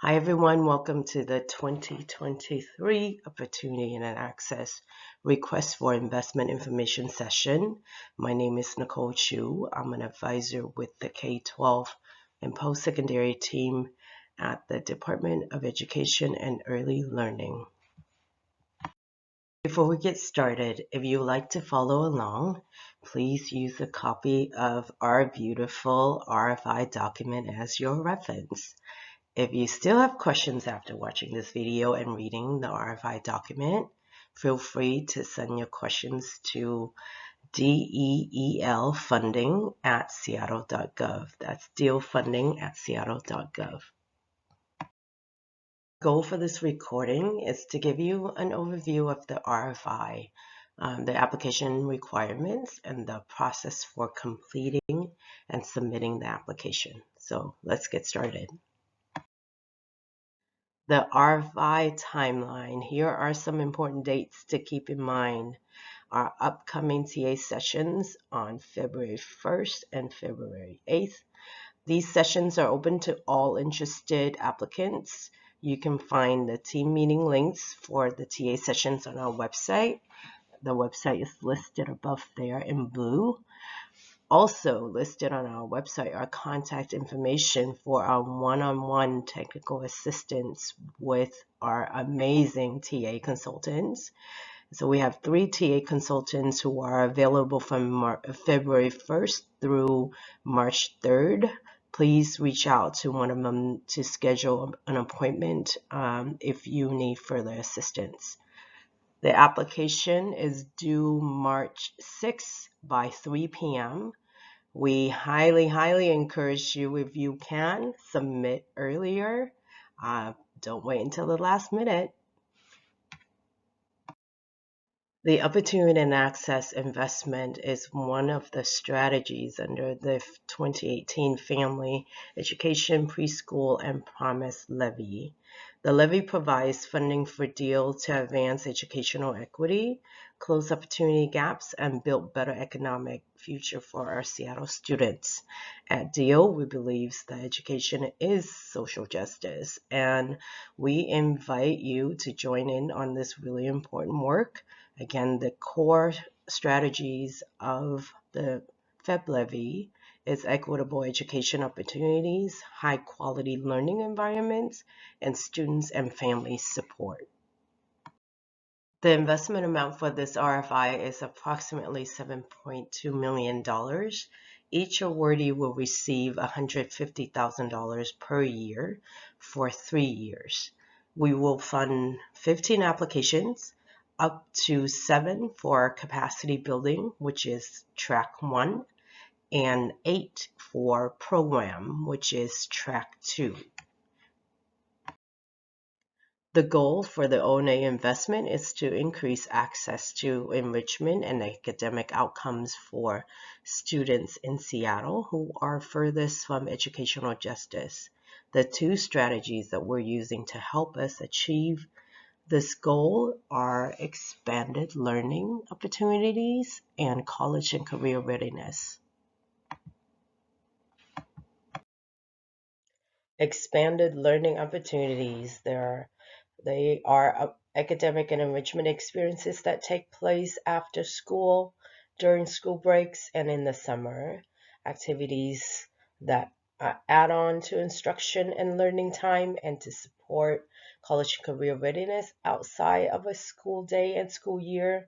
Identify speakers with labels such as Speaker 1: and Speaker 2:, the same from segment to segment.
Speaker 1: Hi everyone, welcome to the 2023 Opportunity and Access Request for Investment Information session. My name is Nicole Chu. I'm an advisor with the K-12 and post-secondary team at the Department of Education and Early Learning. Before we get started, if you would like to follow along, please use a copy of our beautiful RFI document as your reference. If you still have questions after watching this video and reading the RFI document, feel free to send your questions to DEEL funding@seattle.gov. That's DEEL funding@seattle.gov. The goal for this recording is to give you an overview of the RFI, the application requirements, and the process for completing and submitting the application. So let's get started. The RFI timeline. Here are some important dates to keep in mind. Our upcoming TA sessions on February 1st and February 8th. These sessions are open to all interested applicants. You can find the team meeting links for the TA sessions on our website. The website is listed above there in blue. Also listed on our website are contact information for our one-on-one technical assistance with our amazing TA consultants. So we have 3 TA consultants who are available from February 1st through March 3rd. Please reach out to one of them to schedule an appointment if you need further assistance. The application is due March 6th by 3 p.m. We highly encourage you, if you can, submit earlier. Don't wait until the last minute. The Opportunity and Access investment is one of the strategies under the 2018 Family Education Preschool and Promise Levy. The levy provides funding for DEEL to advance educational equity, close opportunity gaps, and build better economic future for our Seattle students. At DEEL, we believe that education is social justice, and we invite you to join in on this really important work. Again, the core strategies of the FEB levy is equitable education opportunities, high quality learning environments, and students and family support. The investment amount for this RFI is approximately $7.2 million. Each awardee will receive $150,000 per year for 3 years. We will fund 15 applications, up to 7 for capacity building, which is track 1, and 8 for program, which is track 2. The goal for the O&A investment is to increase access to enrichment and academic outcomes for students in Seattle who are furthest from educational justice. The 2 strategies that we're using to help us achieve this goal are expanded learning opportunities and college and career readiness. Expanded learning opportunities. They are academic and enrichment experiences that take place after school, during school breaks, and in the summer. Activities that add on to instruction and learning time and to support college and career readiness outside of a school day and school year.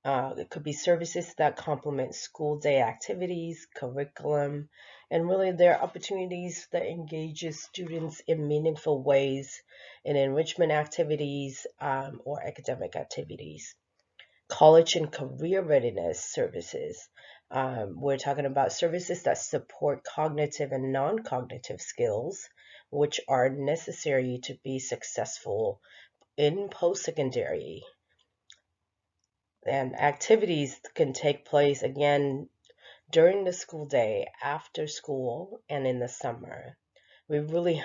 Speaker 1: It could be services that complement school day activities, curriculum, and really there are opportunities that engages students in meaningful ways in enrichment activities or academic activities. College and career readiness services. We're talking about services that support cognitive and non-cognitive skills, which are necessary to be successful in post-secondary. And activities can take place again during the school day, after school, and in the summer. We really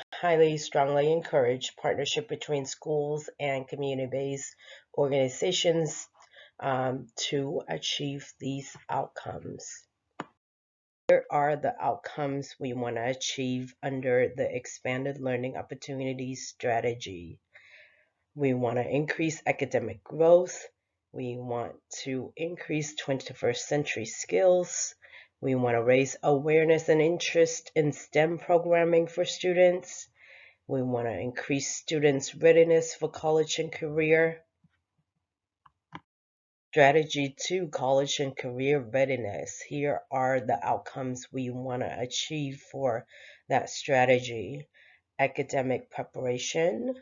Speaker 1: strongly encourage partnership between schools and community-based organizations to achieve these outcomes. Here are the outcomes we want to achieve under the expanded learning opportunities strategy. We want to increase academic growth. We want to increase 21st century skills. We want to raise awareness and interest in STEM programming for students. We want to increase students' readiness for college and career. Strategy 2, college and career readiness. Here are the outcomes we want to achieve for that strategy. Academic preparation,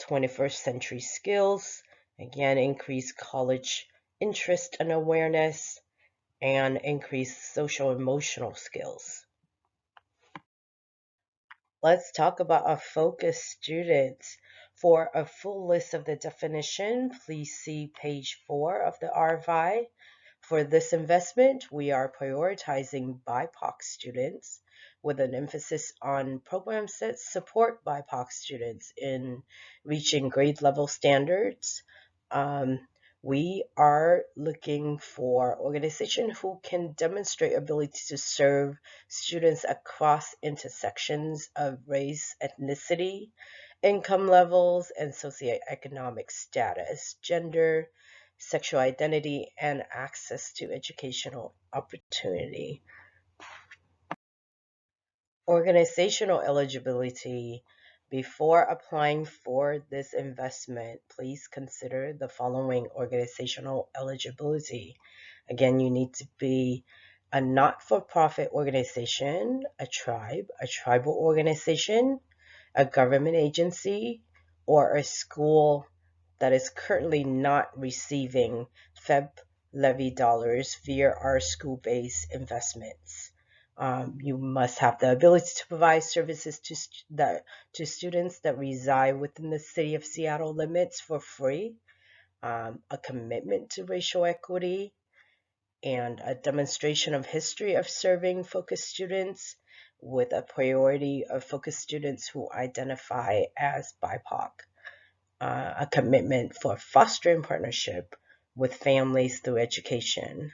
Speaker 1: 21st century skills, again, increase college interest and awareness, and increase social emotional skills. Let's talk about our focus students. For a full list of the definition, please see page 4 of the RFI. For this investment, we are prioritizing BIPOC students with an emphasis on programs that support BIPOC students in reaching grade level standards. We are looking for organizations who can demonstrate ability to serve students across intersections of race, ethnicity, income levels, and socioeconomic status, gender, sexual identity, and access to educational opportunity. Organizational eligibility. Before applying for this investment, please consider the following organizational eligibility. Again, you need to be a not-for-profit organization, a tribe, a tribal organization, a government agency, or a school that is currently not receiving FEB levy dollars via our school-based investments. You must have the ability to provide services to students that reside within the city of Seattle limits for free, a commitment to racial equity, and a demonstration of history of serving focus students with a priority of focus students who identify as BIPOC, a commitment for fostering partnership with families through education,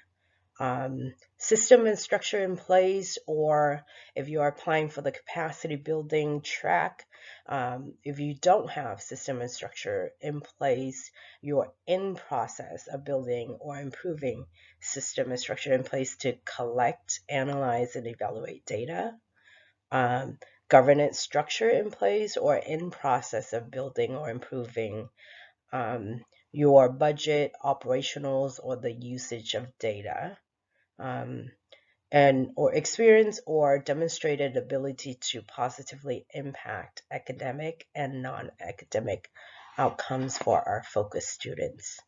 Speaker 1: system and structure in place, or if you are applying for the capacity building track, if you don't have system and structure in place, you're in process of building or improving system and structure in place to collect, analyze, and evaluate data. Governance structure in place or in process of building or improving your budget, operationals, or the usage of data. And or experience or demonstrated ability to positively impact academic and non-academic outcomes for our focus students.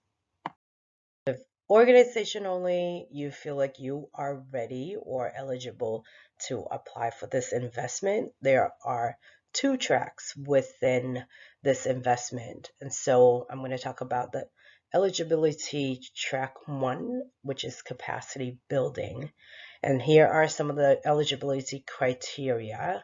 Speaker 1: If organizationally you feel like you are ready or eligible to apply for this investment, there are 2 tracks within this investment. And so I'm going to talk about the eligibility track 1, which is capacity building. And here are some of the eligibility criteria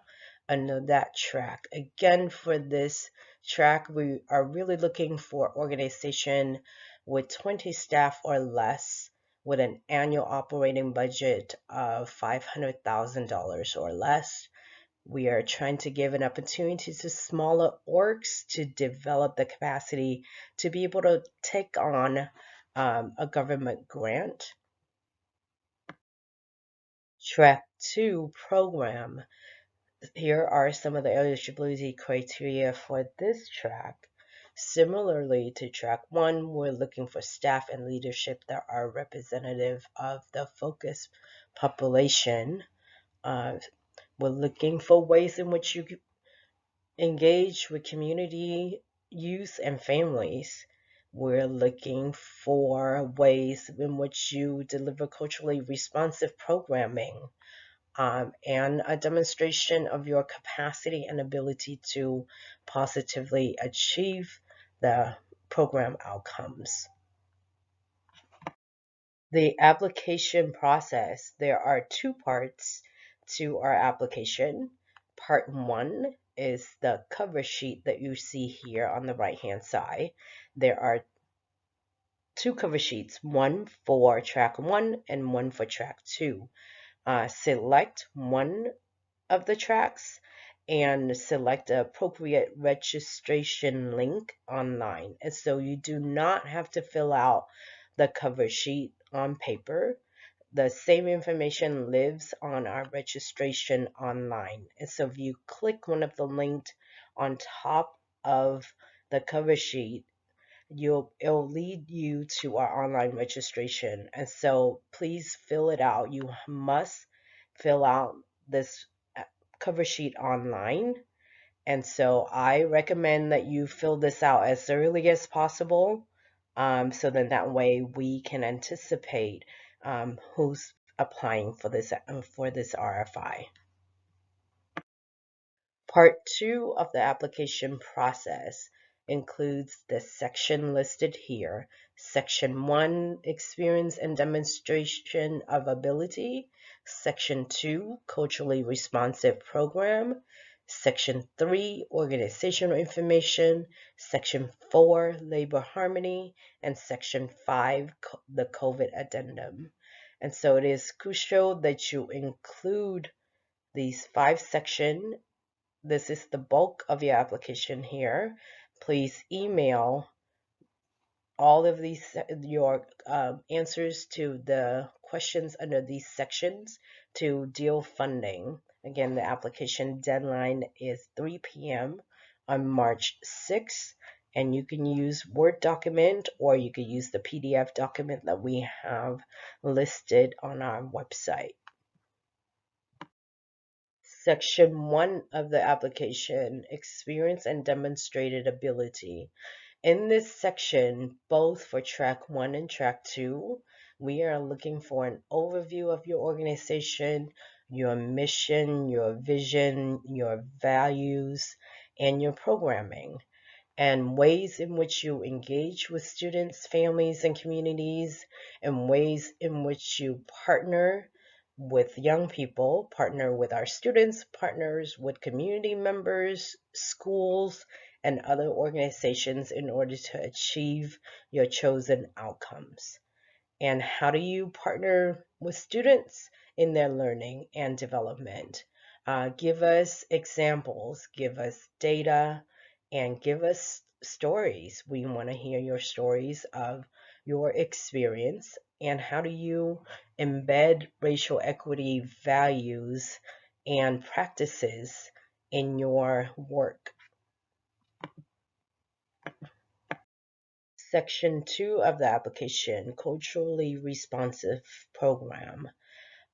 Speaker 1: under that track. Again, for this track, we are really looking for organization with 20 staff or less, with an annual operating budget of $500,000 or less. We are trying to give an opportunity to smaller orgs to develop the capacity to be able to take on a government grant. Track 2 program. Here are some of the eligibility criteria for this track. Similarly to track 1, we're looking for staff and leadership that are representative of the focus population. We're looking for ways in which you engage with community, youth, and families. We're looking for ways in which you deliver culturally responsive programming. And a demonstration of your capacity and ability to positively achieve the program outcomes. The application process. There are 2 parts to our application. Part 1 is the cover sheet that you see here on the right-hand side. There are 2 cover sheets, one for track 1 and one for track 2. select one of the tracks and select the appropriate registration link online. And so you do not have to fill out the cover sheet on paper. The same information lives on our registration online. And so if you click one of the links on top of the cover sheet, it'll lead you to our online registration. And so please fill it out. You must fill out this cover sheet online. And so I recommend that you fill this out as early as possible, so then that way we can anticipate who's applying for this RFI. Part 2 of the application process includes the section listed here. Section 1, experience and demonstration of ability. Section 2, culturally responsive program. Section 3, organizational information. Section 4, labor harmony. And Section 5, the COVID addendum. And so it is crucial that you include these 5 sections. This is the bulk of your application here. Please email all of your answers to the questions under these sections to DEEL funding. Again, the application deadline is 3 p.m. on March 6th, and you can use Word document or you can use the PDF document that we have listed on our website. Section 1 of the application, experience and demonstrated ability. In this section, both for track 1 and track 2, we are looking for an overview of your organization, your mission, your vision, your values, and your programming, and ways in which you engage with students, families, and communities, and ways in which you partner with young people, partner with our students, partners with community members, schools, and other organizations in order to achieve your chosen outcomes. And how do you partner with students in their learning and development? Give us examples, give us data, and give us stories. We want to hear your stories of your experience and how do you embed racial equity values and practices in your work. Section 2 of the application, culturally responsive program.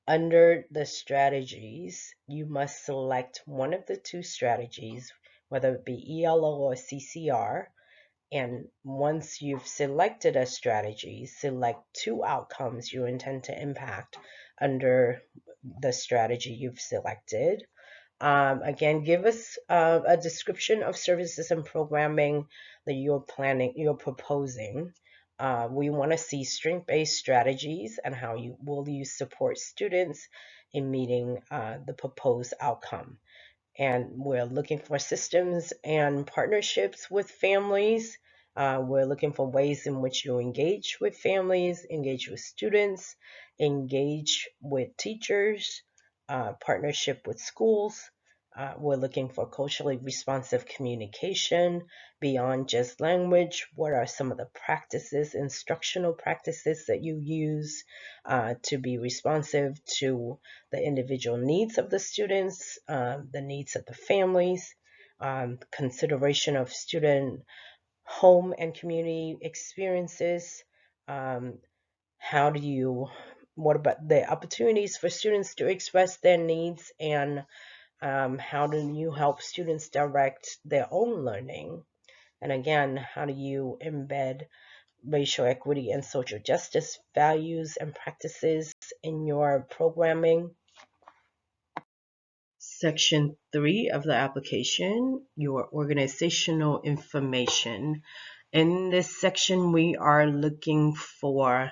Speaker 1: Under the strategies, you must select one of the 2 strategies, whether it be ELO or CCR, and once you've selected a strategy, select 2 outcomes you intend to impact under the strategy you've selected. Again, give us a description of services and programming that you're proposing. We want to see strength-based strategies and how will you support students in meeting the proposed outcome. And we're looking for systems and partnerships with families. We're looking for ways in which you engage with families, engage with students, engage with teachers, partnership with schools. We're looking for culturally responsive communication beyond just language. What are some of the practices, instructional practices that you use to be responsive to the individual needs of the students, the needs of the families, consideration of student home and community experiences. How do you, what about the opportunities for students to express their needs, and how do you help students direct their own learning? And again, how do you embed racial equity and social justice values and practices in your programming? Section 3 of the application, your organizational information. In this section, we are looking for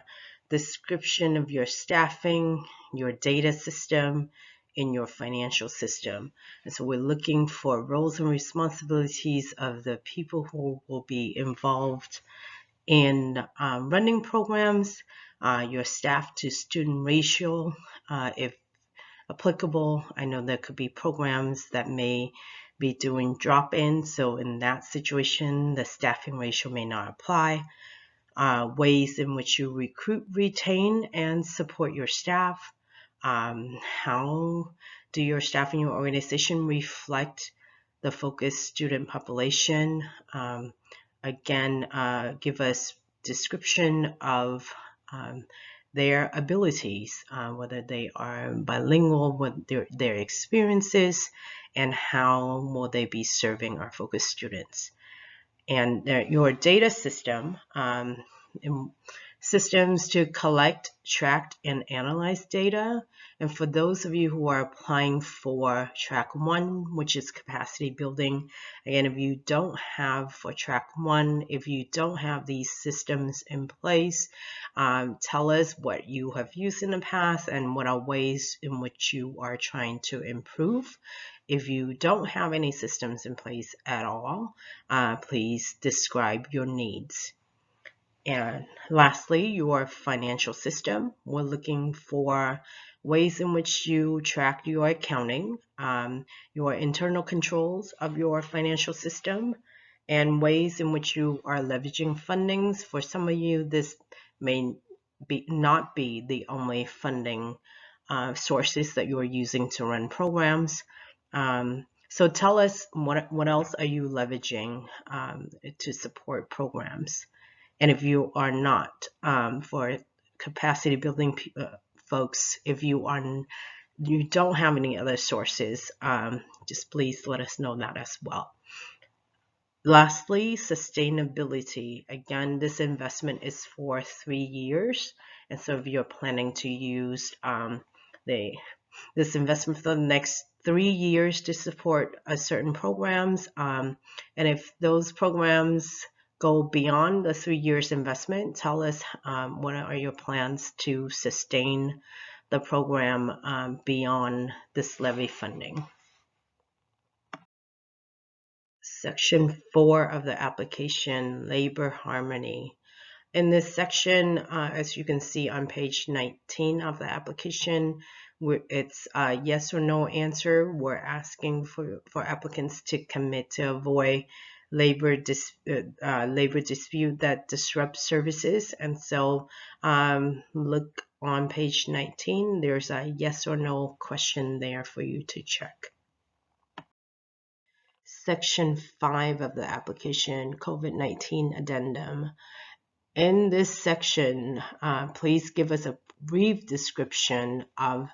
Speaker 1: description of your staffing, your data system, and your financial system. And so we're looking for roles and responsibilities of the people who will be involved in running programs, your staff to student ratio, if applicable. I know there could be programs that may be doing drop-in, so in that situation, the staffing ratio may not apply. Ways in which you recruit, retain, and support your staff. How do your staff and your organization reflect the focused student population? Again, give us description of their abilities, whether they are bilingual, what their experiences, and how will they be serving our focused students. And your data system, systems to collect, track, and analyze data. And for those of you who are applying for track 1, which is capacity building, again, if you don't have for track 1, if you don't have these systems in place, tell us what you have used in the past and what are ways in which you are trying to improve. If you don't have any systems in place at all, please describe your needs. And lastly, your financial system. We're looking for ways in which you track your accounting, your internal controls of your financial system, and ways in which you are leveraging fundings. For some of you, this may not be the only funding sources that you are using to run programs. So tell us what else are you leveraging to support programs. And if you are not, for capacity building folks, if you don't have any other sources, just please let us know that as well. Lastly, sustainability. Again, this investment is for 3 years. And so if you're planning to use this investment for the next 3 years to support certain programs, and if those programs go beyond the 3 years investment, tell us what are your plans to sustain the program beyond this levy funding. Section 4 of the application, labor harmony. In this section, as you can see on page 19 of the application, it's a yes or no answer. We're asking for applicants to commit to avoid labor dispute that disrupts services. And so look on page 19, there's a yes or no question there for you to check. Section 5 of the application, COVID-19 addendum. In this section, please give us a brief description of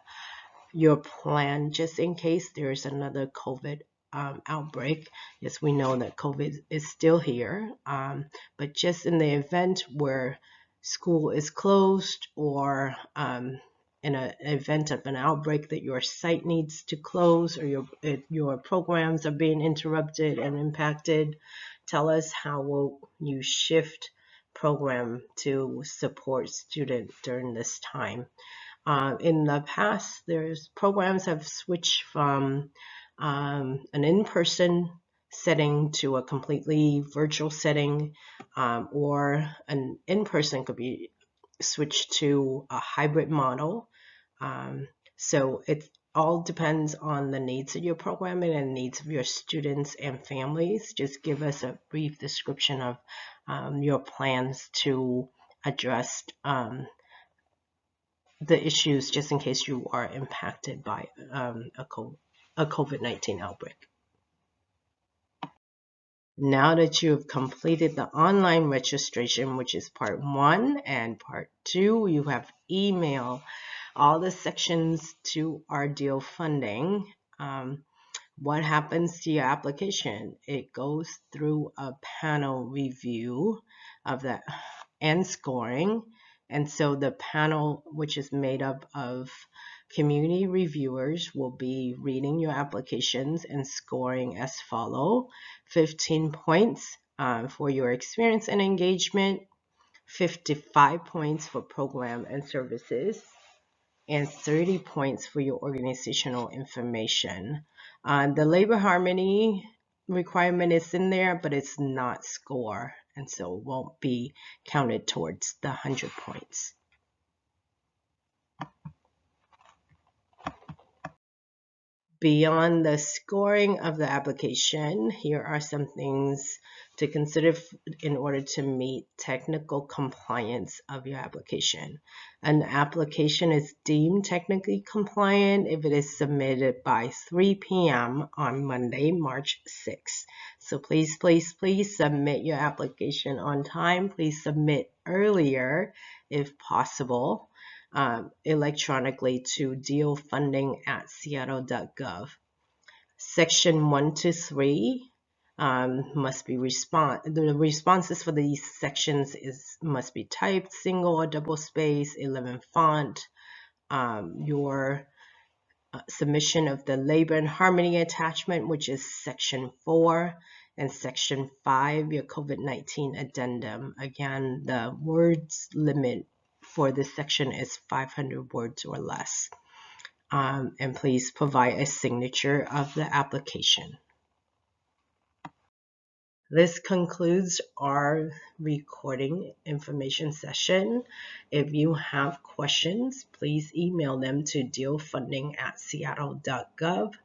Speaker 1: your plan just in case there's another COVID outbreak. Yes, we know that COVID is still here, but just in the event where school is closed or in an event of an outbreak that your site needs to close or your programs are being interrupted and impacted, tell us how will you shift program to support students during this time. In the past, programs have switched from an in-person setting to a completely virtual setting, or an in-person could be switched to a hybrid model. So it all depends on the needs of your program and the needs of your students and families. Just give us a brief description of your plans to address the issues just in case you are impacted by a COVID-19 outbreak. Now that you have completed the online registration, which is part 1 and part 2, you have emailed all the sections to our DEEL funding. What happens to your application? It goes through a panel review of that and scoring. And so the panel, which is made up of community reviewers, will be reading your applications and scoring as follow: 15 points for your experience and engagement, 55 points for program and services, and 30 points for your organizational information. The labor harmony requirement is in there, but it's not score, and so it won't be counted towards the 100 points. Beyond the scoring of the application, here are some things to consider in order to meet technical compliance of your application. An application is deemed technically compliant if it is submitted by 3 p.m. on Monday, March 6th. So please submit your application on time. Please submit earlier if possible. Electronically to deelfunding@seattle.gov. Section 1 to 3 must be the responses for these sections must be typed single or double space, 11 font. Your submission of the labor and harmony attachment, which is section 4, and section 5, your COVID-19 addendum. Again, the words limit for this section is 500 words or less. And please provide a signature of the application. This concludes our recording information session. If you have questions, please email them to deelfunding@seattle.gov.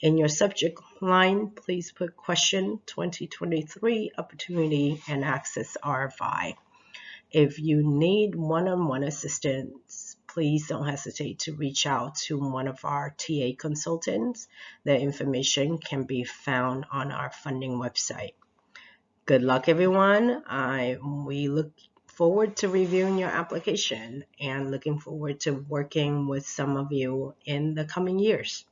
Speaker 1: In your subject line, please put question 2023 Opportunity and Access RFI. If you need one-on-one assistance, please don't hesitate to reach out to one of our TA consultants. Their information can be found on our funding website. Good luck, everyone. We look forward to reviewing your application and looking forward to working with some of you in the coming years.